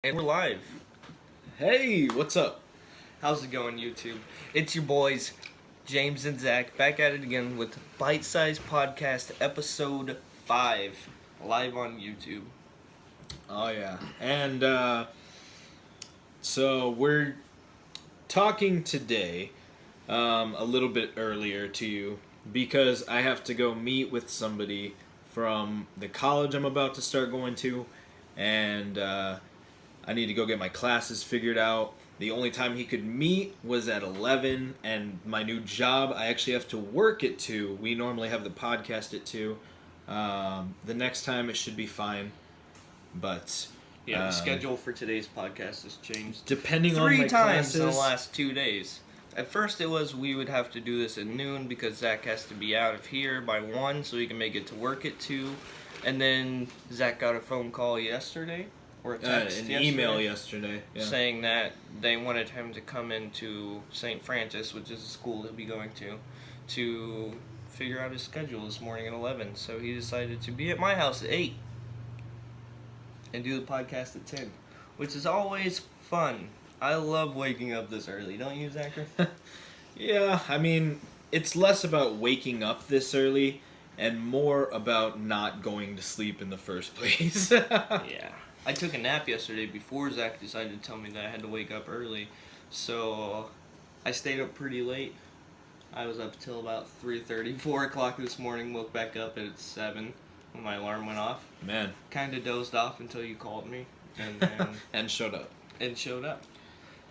And we're live. Hey, what's up? How's it going, YouTube? It's your boys, James and Zach, back at it again with Bite Size Podcast Episode 5, live on YouTube. Oh, yeah. And, so we're talking today, a little bit earlier to you, because I have to go meet with somebody from the college I'm about to start going to, and, I need to go get my classes figured out. The only time he could meet was at 11, and my new job, I actually have to work at 2. We normally have the podcast at 2. The next time it should be fine, but... Yeah, the schedule for today's podcast has changed Depending on my three times classes, in the last 2 days. At first it was we would have to do this at noon because Zach has to be out of here by 1 so he can make it to work at 2. And then Zach got a phone call yesterday. Or a text an email yesterday, saying that they wanted him to come into St. Francis, which is a school he'll be going to figure out his schedule this morning at 11. So he decided to be at my house at 8 and do the podcast at 10, which is always fun. I love waking up this early, don't you, Zachary? Yeah, I mean, it's less about waking up this early and more about not going to sleep in the first place. Yeah. I took a nap yesterday before Zach decided to tell me that I had to wake up early, so I stayed up pretty late. I was up till about 3:30, 4 o'clock this morning, woke back up at 7 when my alarm went off. Man. Kind of dozed off until you called me, and then... and showed up. And showed up.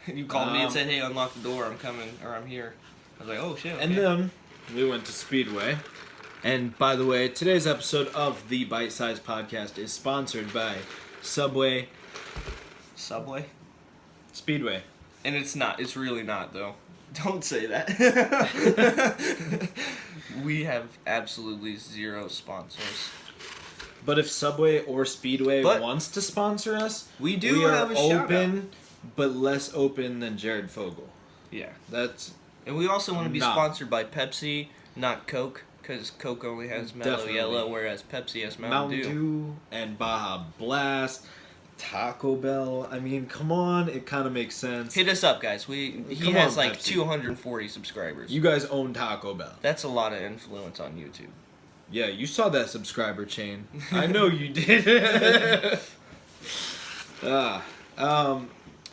You called me and said, hey, unlock the door, I'm coming, or I'm here. I was like, oh, shit, okay. And then we went to Speedway. And by the way, today's episode of the Bite Size Podcast is sponsored by... Subway. Speedway. And it's not. It's really not, though. Don't say that. We have absolutely zero sponsors. But if Subway or Speedway wants to sponsor us, we are have a open, but less open than Jared Fogle. Yeah. And we also want to be sponsored by Pepsi, not Coke. Because Coke only has Mellow Yellow, whereas Pepsi has Mountain Dew. And Baja Blast, Taco Bell. I mean, come on, it kind of makes sense. Hit us up, guys. He has like Pepsi. 240 subscribers. You guys own Taco Bell. That's a lot of influence on YouTube. Yeah, you saw that subscriber chain. I know you did.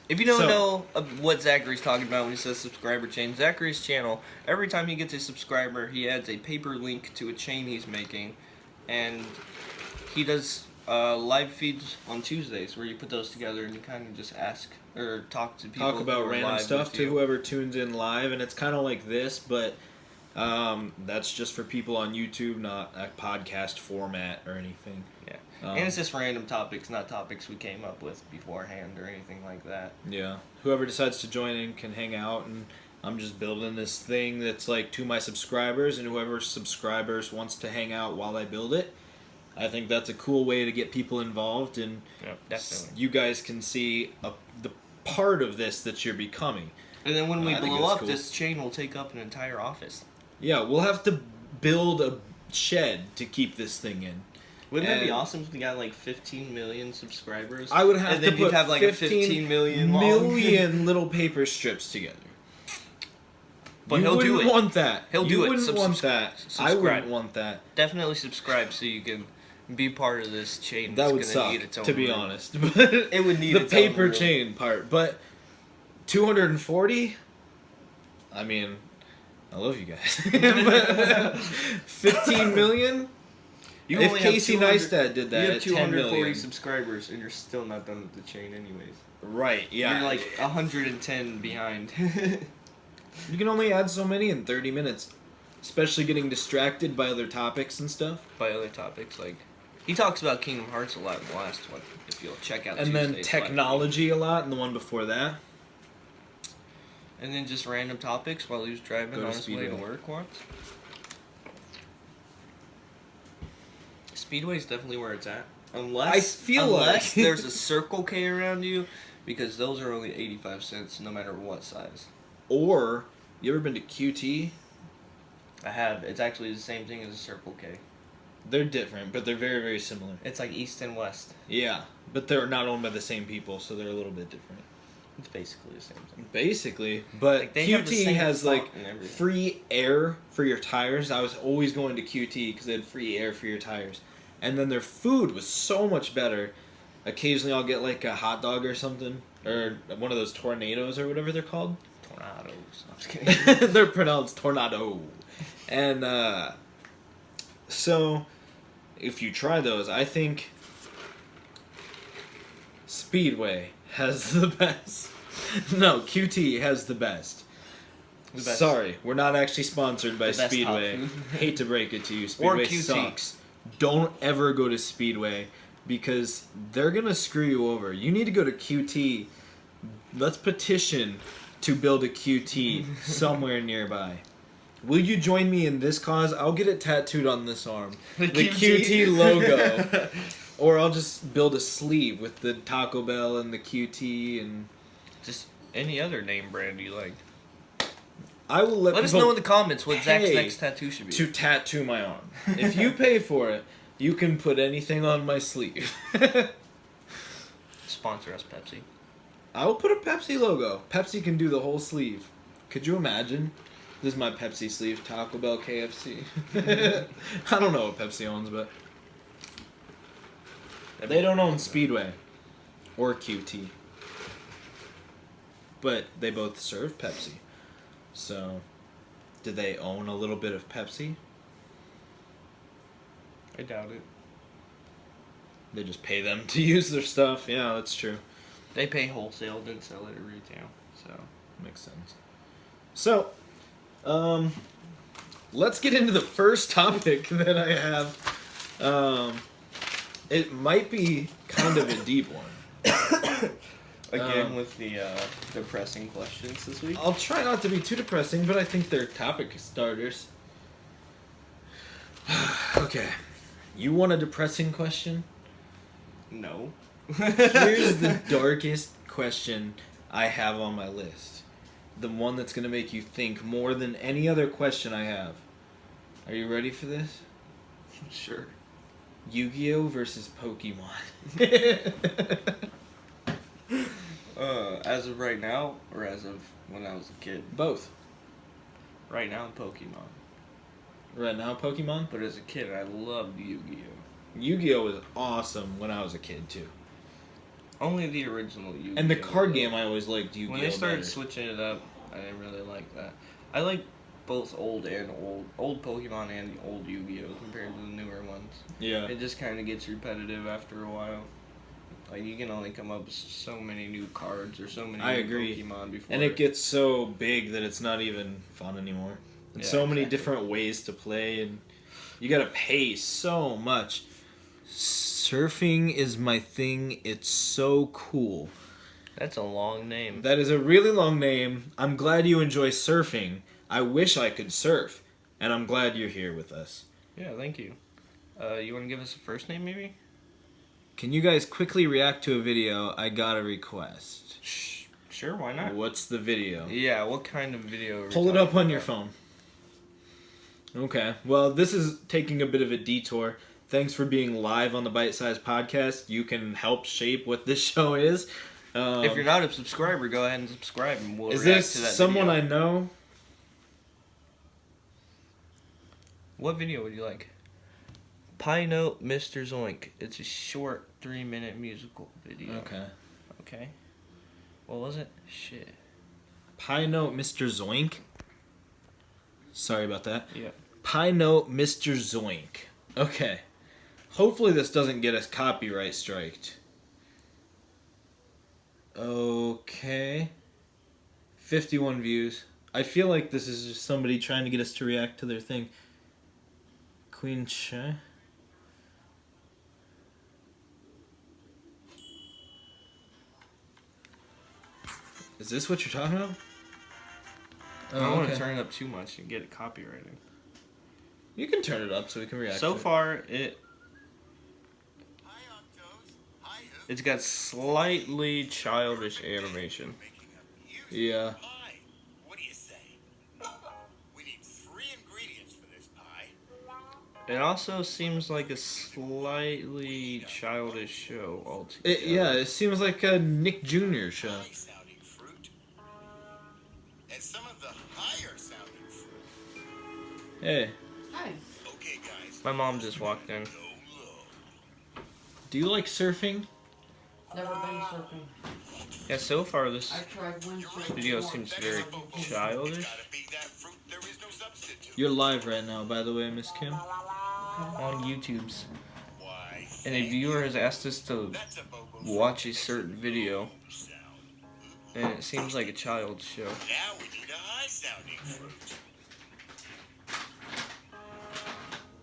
If you don't know what Zachary's talking about when he says subscriber chain, Zachary's channel, every time he gets a subscriber, he adds a paper link to a chain he's making, and he does live feeds on Tuesdays where you put those together and you kind of just ask or talk to people. Talk about random stuff to whoever tunes in live, and it's kind of like this, but that's just for people on YouTube, not a podcast format or anything. Yeah. And it's just random topics, not topics we came up with beforehand or anything like that. Yeah. Whoever decides to join in can hang out, and I'm just building this thing that's like to my subscribers, and whoever subscribers wants to hang out while I build it. I think that's a cool way to get people involved, and definitely. You guys can see the part of this that you're becoming. And then when we blow up, this chain will take up an entire office. Yeah, we'll have to build a shed to keep this thing in. Wouldn't that be awesome if we got like 15 million subscribers? I would have and then to you'd put have like 15 million little paper strips together. But he'll do it. You wouldn't want that. He'll do it. You wouldn't want that. I wouldn't want that. Definitely subscribe so you can be part of this chain. That would suck, need its own to be room. honest. It would need the its paper own chain part. But 240? I mean, I love you guys. 15 million? If Casey Neistat did that, you have 240 10 subscribers, and you're still not done with the chain, anyways. Right? Yeah. You're like 110 behind. You can only add so many in 30 minutes, especially getting distracted by other topics and stuff. By other topics, like he talks about Kingdom Hearts a lot in the last one. If you'll check out. And then technology a lot in the one before that. And then just random topics while he was driving on his way to work once. Speedway's definitely where it's at. Unless there's a Circle K around you, because those are only 85 cents no matter what size. Or, you ever been to QT? I have. It's actually the same thing as a Circle K. They're different, but they're very, very similar. It's like East and West. Yeah, but they're not owned by the same people, so they're a little bit different. It's basically the same thing. Basically, but Like, they have the QT same has font like and everything. free air for your tires. I was always going to QT because they had free air for your tires, and then their food was so much better. Occasionally, I'll get like a hot dog or something, or one of those tornadoes or whatever they're called. Tornadoes. I'm just kidding. They're pronounced tornado, and so if you try those, I think Speedway has the best. No, QT has the best. The best. Sorry, we're not actually sponsored by The best Speedway. hot food. Hate to break it to you, Or Speedway QT. sucks. Don't ever go to Speedway because they're gonna screw you over. You need to go to QT. Let's petition to build a QT somewhere nearby. Will you join me in this cause? I'll get it tattooed on this arm. The QT logo. Or I'll just build a sleeve with the Taco Bell and the QT, and Just any other name brand you like. I will let Let us people know in the comments what Zach's pay next tattoo should be. to tattoo my arm. If you pay for it, you can put anything on my sleeve. Sponsor us, Pepsi. I will put a Pepsi logo. Pepsi can do the whole sleeve. Could you imagine? This is my Pepsi sleeve. Taco Bell, KFC. I don't know what Pepsi owns, but they don't own Speedway or QT. But they both serve Pepsi. So, do they own a little bit of Pepsi? I doubt it. They just pay them to use their stuff. Yeah, that's true. They pay wholesale, then sell it at retail. So Makes sense. So, let's get into the first topic that I have. It might be kind of a deep one. again with the depressing questions this week. I'll try not to be too depressing, but I think they're topic starters. Okay. You want a depressing question? No. Here's the darkest question I have on my list. The one that's going to make you think more than any other question I have. Are you ready for this? Sure. Yu-Gi-Oh! Versus Pokemon. As of right now, or as of when I was a kid? Both. Right now, Pokemon. Right now, Pokemon? But as a kid, I loved Yu-Gi-Oh! Yu-Gi-Oh! Was awesome when I was a kid, too. Only the original Yu-Gi-Oh! And the card game, I always liked Yu-Gi-Oh! When they started better. switching it up, I didn't really like that. I like both old Pokemon and the old Yu-Gi-Oh! Compared to the newer ones. Yeah. It just kind of gets repetitive after a while. Like, you can only come up with so many new cards or so many I new agree. Pokemon before. And it gets so big that it's not even fun anymore. And Yeah, so many exactly. different ways to play, and you gotta pay so much. Surfing is my thing. It's so cool. That's a long name. That is a really long name. I'm glad you enjoy surfing. I wish I could surf. And I'm glad you're here with us. Yeah, thank you. You want to give us a first name, maybe? Can you guys quickly react to a video? I got a request. Sure, why not? What's the video? Yeah, what kind of video are we Pull it up talking on your about? phone. Okay. Well, this is taking a bit of a detour. Thanks for being live on the Bite Size Podcast. You can help shape what this show is. If you're not a subscriber, go ahead and subscribe, and we'll is react this to that someone video. I know? What video would you like? Pie Note Mr. Zoink. It's a short 3-minute musical video. Okay. Okay. What was it? Shit. Pie Note Mr. Zoink. Sorry about that. Yeah. Pie Note Mr. Zoink. Okay. Hopefully this doesn't get us copyright striked. Okay. 51 views. I feel like this is just somebody trying to get us to react to their thing. Queen Cha. Is this what you're talking about? I don't want to turn it up too much and get it copyrighted. You can turn it up so we can react So to it. far, it's got slightly childish animation. Yeah. Pie. What do you say? We need 3 ingredients for this pie. It also seems like a slightly childish show altogether. It seems like a Nick Jr. show. High sounding fruit. And some of the higher sounding fruit. Hey, Hi. Okay, guys. My mom just walked in. Go low. do you like surfing? Never been surfing. Yeah, so far this I tried windsurfing. video seems very childish. Gotta be that fruit. There is no substitute. You're live right now, by the way, Miss Kim. On YouTube's. Why? And a viewer has asked us to That's a bobo watch a certain video, sound. and it seems like a child's show. Now we need a high sounding fruit.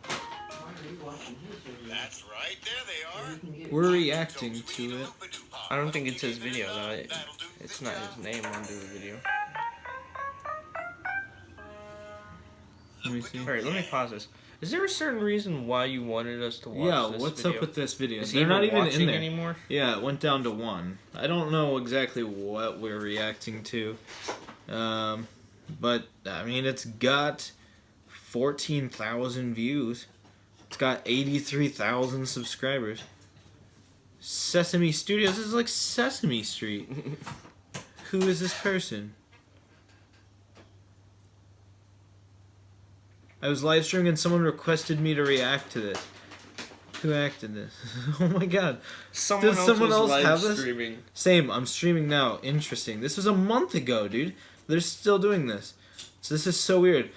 Why are you watching his video? That's right. There they are. You can get- We're reacting to it. I don't think it's his video, though. It's not his name under the video. Let me see. Alright, let me pause this. Is there a certain reason why you wanted us to watch Yeah, this what's video? up with this video? Is he They're not even watching in there anymore? Yeah, it went down to 1. I don't know exactly what we're reacting to, but I mean, it's got 14,000 views. It's got 83,000 subscribers. Sesame Studios is like Sesame Street. Who is this person? I was live streaming and someone requested me to react to this. Who acted this? Oh my god. Someone Does else someone was else live have this? streaming. Same, I'm streaming now. Interesting. This was a month ago, dude. They're still doing this. So this is so weird.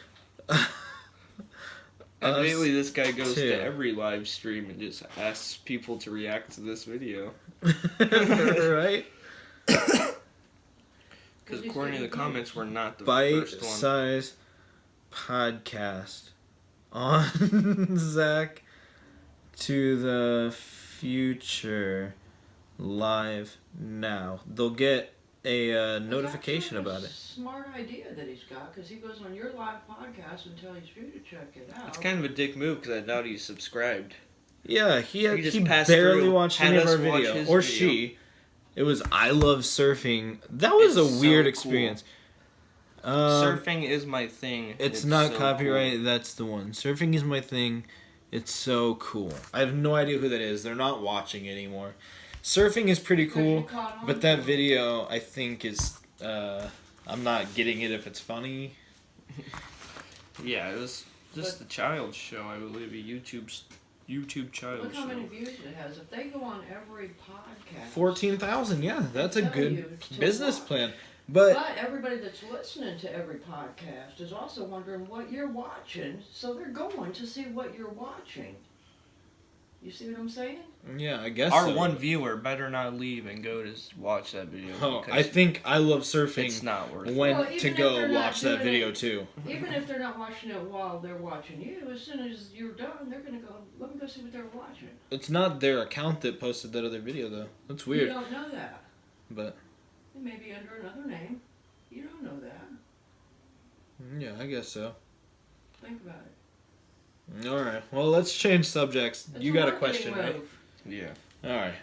And Us lately, this guy goes too. to every live stream and just asks people to react to this video. Right? Because according to the comments, we're not the Bite first one. size podcast on Zach to the future live now. They'll get a notification about it. Smart idea that he's got, because he goes on your live podcast and tells you to check it out. It's kind of a dick move because I doubt he's subscribed. Yeah, he just he passed barely through, watched had any of us our watch video, his or video. she. It was I love surfing. That was It's a so weird cool. experience. Surfing is my thing. It's not so copyright. cool. That's the one. Surfing is my thing. It's so cool. I have no idea who that is. They're not watching anymore. Surfing is pretty Because you cool, caught on but that to it. video I think is. I'm not getting it if it's funny. Yeah, it was just a child's show, I believe. A YouTube child Look how show. many views it has. If they go on every podcast. 14,000. Yeah, that's a Tell you good to business watch. plan. But But everybody that's listening to every podcast is also wondering what you're watching, so they're going to see what you're watching. You see what I'm saying? yeah, I guess Our so. one viewer better not leave and go to watch that video. Oh, because I think I love surfing. it's not worth it. Went Well, even to if go they're not watch that doing video it- too. Even if they're not watching it while they're watching you, as soon as you're done, they're gonna go. Let me go see what they're watching. It's not their account that posted that other video though. That's You weird. don't know that. But It may be under another name. You don't know that. yeah, I guess so. Think about it. All right. Well, let's change subjects. It's You a got a marketing question, right? move. Yeah. All right.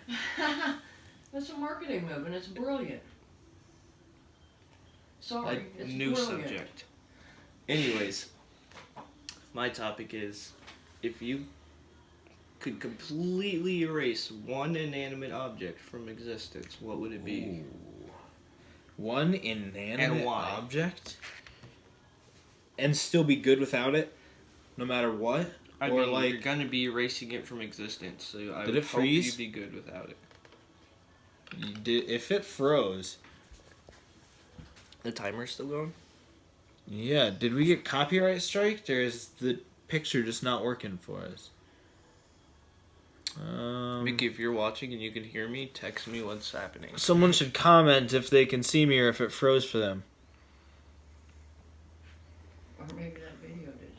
That's a marketing move, and it's brilliant. Sorry, it's New brilliant. subject. Anyways, my topic is if you could completely erase one inanimate object from existence, what would it be? Ooh. One inanimate why? object, and still be good without it, no matter what. I Or mean, like, you're gonna be erasing it from existence, so I Did would it hope freeze? you'd be good without it. if it froze. The timer's still going? Yeah. Did we get copyright striked, or is the picture just not working for us? Mickey, if you're watching and you can hear me, text me what's happening. Someone should comment if they can see me or if it froze for them. Or maybe that video didn't